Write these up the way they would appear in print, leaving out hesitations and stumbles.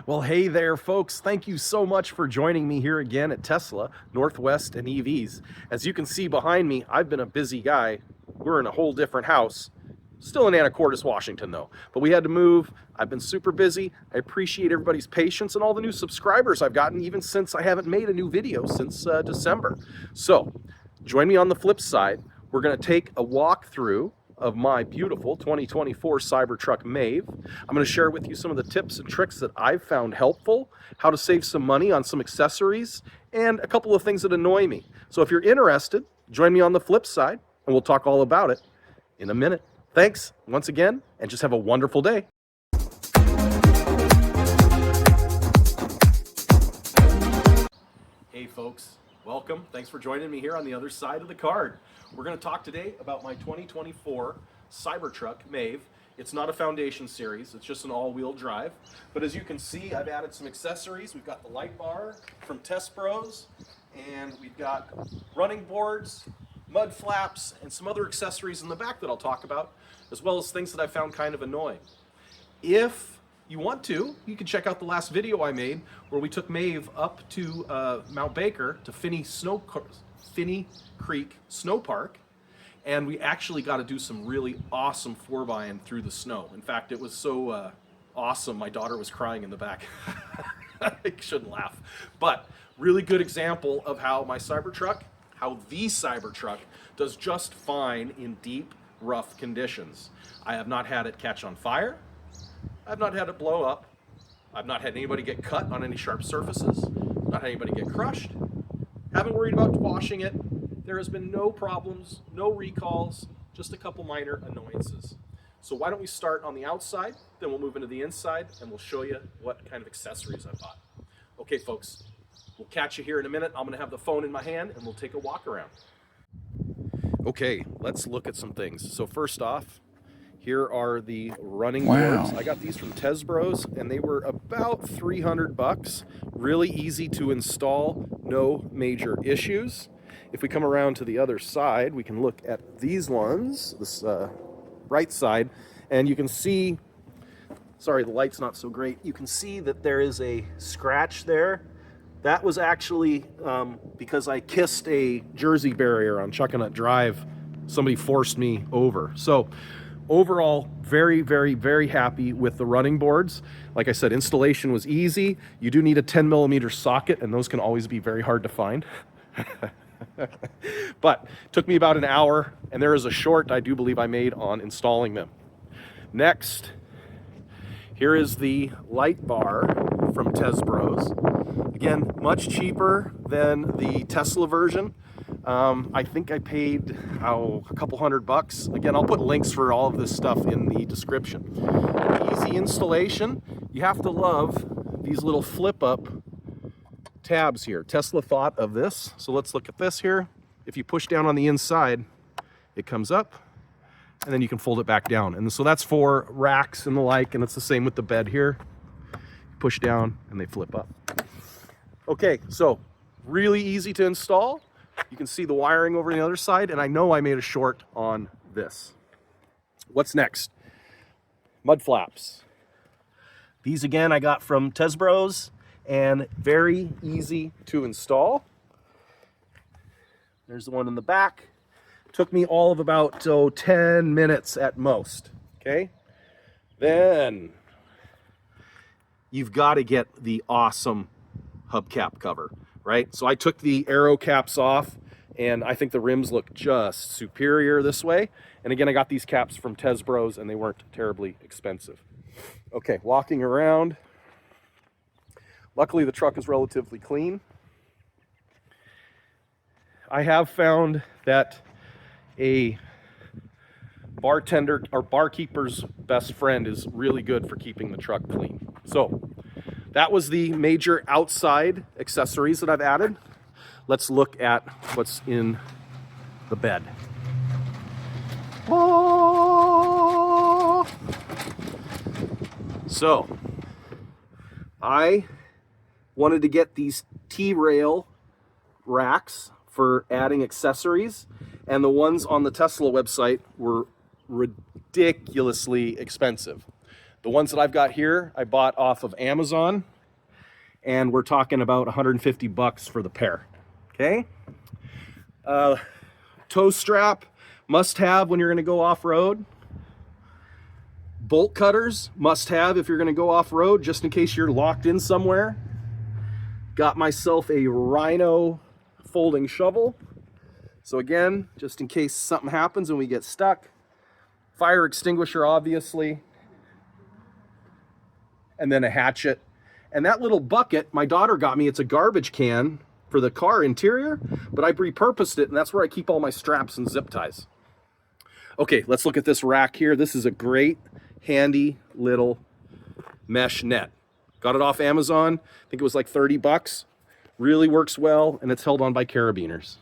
Well, hey there, folks. Thank you so much for joining me here again at Tesla, Northwest and EVs. As you can see behind me, I've been a busy guy. We're in a whole different house. Still in Anacortes, Washington, though. But we had to move. I've been super busy. I appreciate everybody's patience and all the new subscribers I've gotten, even since I haven't made a new video since December. So, join me on the flip side. We're going to take a walk through of my beautiful 2024 Cybertruck Maeve. I'm going to share with you some of the tips and tricks that I've found helpful, how to save some money on some accessories, and a couple of things that annoy me. So if you're interested, join me on the flip side, and we'll talk all about it in a minute. Thanks once again, and just have a wonderful day. Hey folks, welcome. Thanks for joining me here on the other side of the card. We're going to talk today about my 2024 Cybertruck Maeve. It's not a foundation series, it's just an all-wheel drive. But as you can see, I've added some accessories. We've got the light bar from Test Bros, and we've got running boards, mud flaps, and some other accessories in the back that I'll talk about, as well as things that I found kind of annoying. If you want to, you can check out the last video I made where we took Maeve up to Mount Baker to Finney Creek Snow Park, and we actually got to do some really awesome 4x through the snow. In fact, it was so awesome, my daughter was crying in the back. I shouldn't laugh. But really good example of how the Cybertruck does just fine in deep, rough conditions. I have not had it catch on fire. I've not had it blow up. I've not had anybody get cut on any sharp surfaces. Not had anybody get crushed. Haven't worried about washing it. There has been no problems, no recalls, just a couple minor annoyances. So why don't we start on the outside, then we'll move into the inside, and we'll show you what kind of accessories I bought. Okay, folks, we'll catch you here in a minute. I'm gonna have the phone in my hand, and we'll take a walk around. Okay, let's look at some things. So first off, here are the running boards. I got these from Test Bros, and they were about $300. Really easy to install, no major issues. If we come around to the other side, we can look at these ones, this right side, and you can see, sorry, the light's not so great. You can see that there is a scratch there. That was actually because I kissed a Jersey barrier on Chuckanut Drive. Somebody forced me over. So overall, very, very, very happy with the running boards. Like I said, installation was easy. You do need a 10mm socket, and those can always be very hard to find. But it took me about an hour, and there is a short I do believe I made on installing them. Next, here is the light bar from Test Bros. Again, much cheaper than the Tesla version. I think I paid a couple $100. Again, I'll put links for all of this stuff in the description. Easy installation. You have to love these little flip-up tabs here. Tesla thought of this. So let's look at this here. If you push down on the inside, it comes up, and then you can fold it back down. And so that's for racks and the like, and it's the same with the bed here. Push down and they flip up. Okay, so really easy to install. You can see the wiring over on the other side, and I know I made a short on this. What's next? Mud flaps. These again I got from Test Bros, and very easy to install. There's the one in the back. Took me all of about 10 minutes at most. Okay, then you've got to get the awesome hubcap cover, right? So I took the aero caps off, and I think the rims look just superior this way. And again, I got these caps from Test Bros, and they weren't terribly expensive. Okay, walking around. Luckily, the truck is relatively clean. I have found that a bartender or barkeeper's best friend is really good for keeping the truck clean. So that was the major outside accessories that I've added. Let's look at what's in the bed. Oh! So I wanted to get these T-rail racks for adding accessories, and the ones on the Tesla website were ridiculously expensive. The ones that I've got here, I bought off of Amazon, and we're talking about 150 bucks for the pair. Okay. Tow strap, must have when you're going to go off-road. Bolt cutters, must have if you're going to go off-road, just in case you're locked in somewhere. Got myself a Rhino folding shovel. So again, just in case something happens and we get stuck. Fire extinguisher, obviously. And then a hatchet. And that little bucket, my daughter got me, it's a garbage can for the car interior, but I repurposed it, and that's where I keep all my straps and zip ties. Okay, let's look at this rack here. This is a great, handy little mesh net. Got it off Amazon. I think it was like 30 bucks. Really works well, and it's held on by carabiners.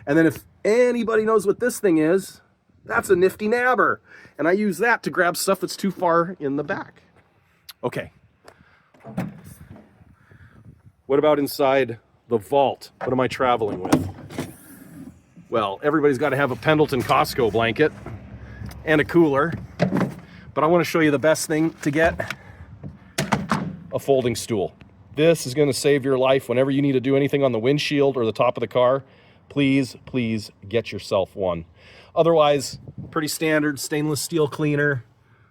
And then if anybody knows what this thing is, that's a nifty nabber. And I use that to grab stuff that's too far in the back. Okay. What about inside the vault? What am I traveling with? Well, everybody's got to have a Pendleton Costco blanket and a cooler. But I want to show you the best thing to get. A folding stool. This is going to save your life whenever you need to do anything on the windshield or the top of the car. Please, please get yourself one. Otherwise, pretty standard stainless steel cleaner,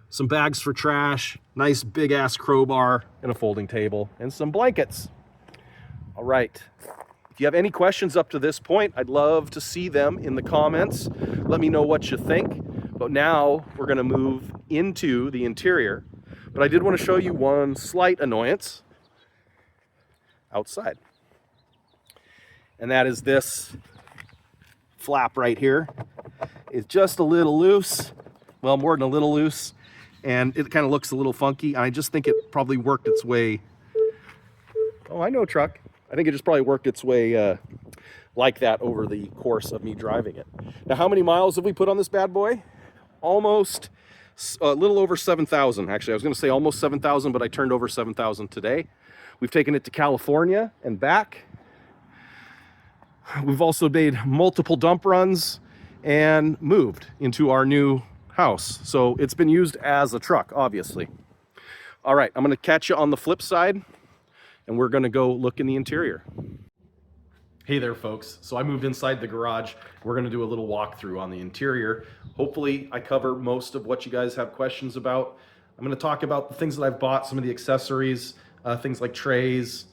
some bags for trash, nice big ass crowbar, and a folding table, and some blankets. All right. If you have any questions up to this point, I'd love to see them in the comments. Let me know what you think. But now we're going to move into the interior. But I did want to show you one slight annoyance outside. And that is this flap right here. It's just a little loose. Well, more than a little loose. And it kind of looks a little funky. I just think it probably worked its way. Oh, I know, truck. I think it just probably worked its way like that over the course of me driving it. Now, how many miles have we put on this bad boy? Almost a little over 7,000. Actually, I was going to say almost 7,000, but I turned over 7,000 today. We've taken it to California and back. We've also made multiple dump runs and moved into our new house. So it's been used as a truck, obviously. All right, I'm going to catch you on the flip side, and we're going to go look in the interior. Hey there, folks. So I moved inside the garage. We're going to do a little walkthrough on the interior. Hopefully I cover most of what you guys have questions about. I'm going to talk about the things that I've bought, some of the accessories, things like trays,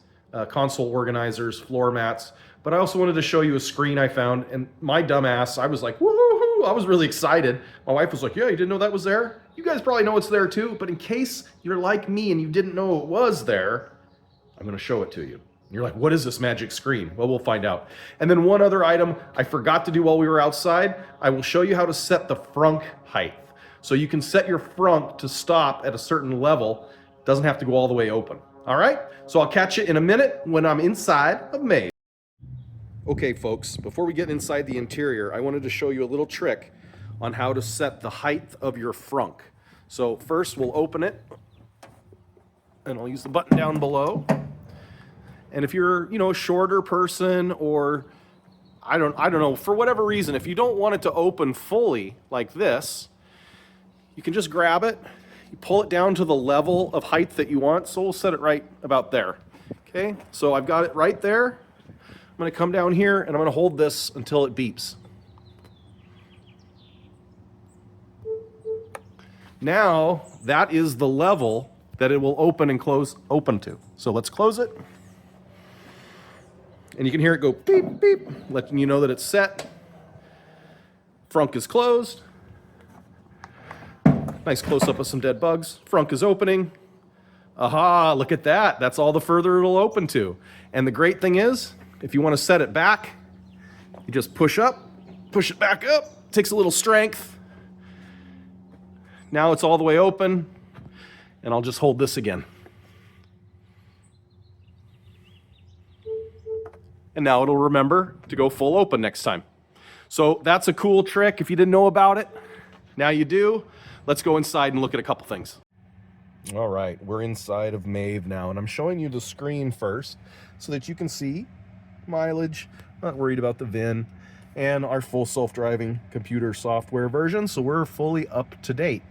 console organizers, floor mats. But I also wanted to show you a screen I found, and my dumb ass, I was like, woohoo! I was really excited. My wife was like, yeah, you didn't know that was there? You guys probably know it's there too, but in case you're like me and you didn't know it was there, I'm going to show it to you. You're like, what is this magic screen? Well, we'll find out. And then one other item I forgot to do while we were outside, I will show you how to set the frunk height. So you can set your frunk to stop at a certain level. It doesn't have to go all the way open. All right? So I'll catch you in a minute when I'm inside of Maeve. Okay, folks, before we get inside the interior, I wanted to show you a little trick on how to set the height of your frunk. So first we'll open it, and I'll use the button down below. And if you're, a shorter person, or I don't know, for whatever reason, if you don't want it to open fully like this, you can just grab it, you pull it down to the level of height that you want. So we'll set it right about there. Okay, so I've got it right there. I'm going to come down here and I'm going to hold this until it beeps. Now that is the level that it will open and close open to. So let's close it. And you can hear it go beep, beep, letting you know that it's set. Frunk is closed. Nice close-up of some dead bugs. Frunk is opening. Aha, look at that. That's all the further it'll open to. And the great thing is, if you want to set it back, you just push up, push it back up. Takes a little strength. Now it's all the way open. And I'll just hold this again. And now it'll remember to go full open next time. So that's a cool trick. If you didn't know about it, now you do. Let's go inside and look at a couple things. All right, we're inside of Maeve now, and I'm showing you the screen first so that you can see mileage, not worried about the VIN, and our full self-driving computer software version, so we're fully up to date.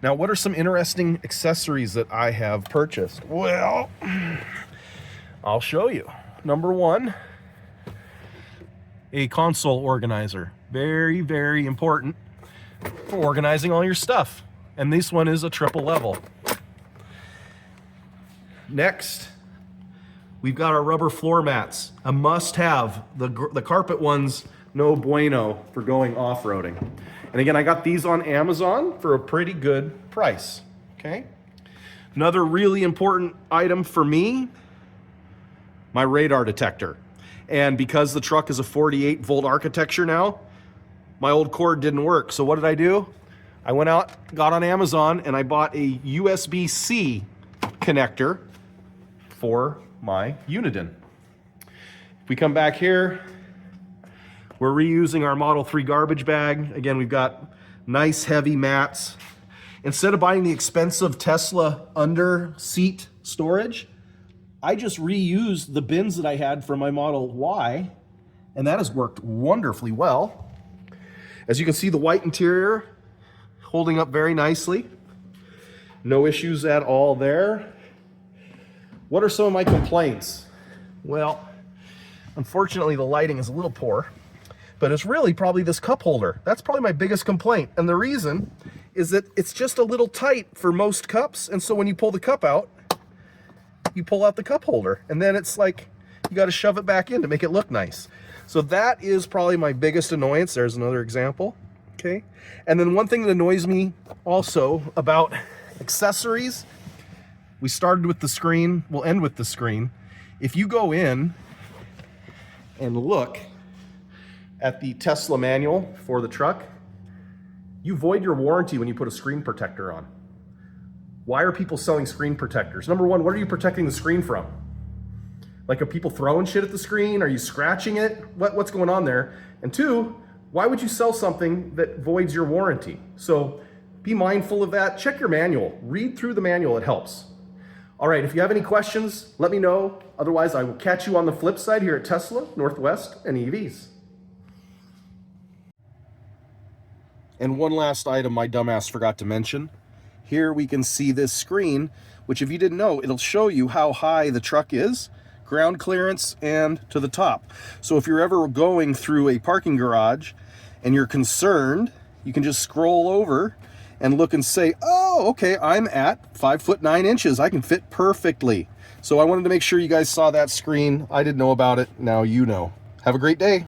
Now, what are some interesting accessories that I have purchased? Well, I'll show you. Number one, a console organizer. Very, very important for organizing all your stuff. And this one is a triple level. Next, we've got our rubber floor mats. A must-have. The carpet ones, no bueno for going off-roading. And again, I got these on Amazon for a pretty good price, okay? Another really important item for me, my radar detector. And because the truck is a 48 volt architecture now, my old cord didn't work. So what did I do? I went out, got on Amazon, and I bought a USB-C connector for my Uniden. If we come back here, we're reusing our Model 3 garbage bag. Again, we've got nice heavy mats. Instead of buying the expensive Tesla under seat storage, I just reused the bins that I had for my Model Y, and that has worked wonderfully well. As you can see, the white interior holding up very nicely. No issues at all there. What are some of my complaints? Well, unfortunately, the lighting is a little poor. But it's really probably this cup holder. That's probably my biggest complaint. And the reason is that it's just a little tight for most cups. And so when you pull the cup out, you pull out the cup holder. And then it's like, you got to shove it back in to make it look nice. So that is probably my biggest annoyance. There's another example, okay? And then one thing that annoys me also about accessories, we started with the screen, we'll end with the screen. If you go in and look at the Tesla manual for the truck, you void your warranty when you put a screen protector on. Why are people selling screen protectors? Number one, what are you protecting the screen from? Like, are people throwing shit at the screen? Are you scratching it? What's going on there? And two, why would you sell something that voids your warranty? So be mindful of that. Check your manual. Read through the manual. It helps. All right, if you have any questions, let me know. Otherwise, I will catch you on the flip side here at Tesla, Northwest, and EVs. And one last item my dumbass forgot to mention. Here we can see this screen, which if you didn't know, it'll show you how high the truck is, ground clearance, and to the top. So if you're ever going through a parking garage and you're concerned, you can just scroll over and look and say, oh, okay, I'm at 5'9". I can fit perfectly. So I wanted to make sure you guys saw that screen. I didn't know about it. Now you know. Have a great day.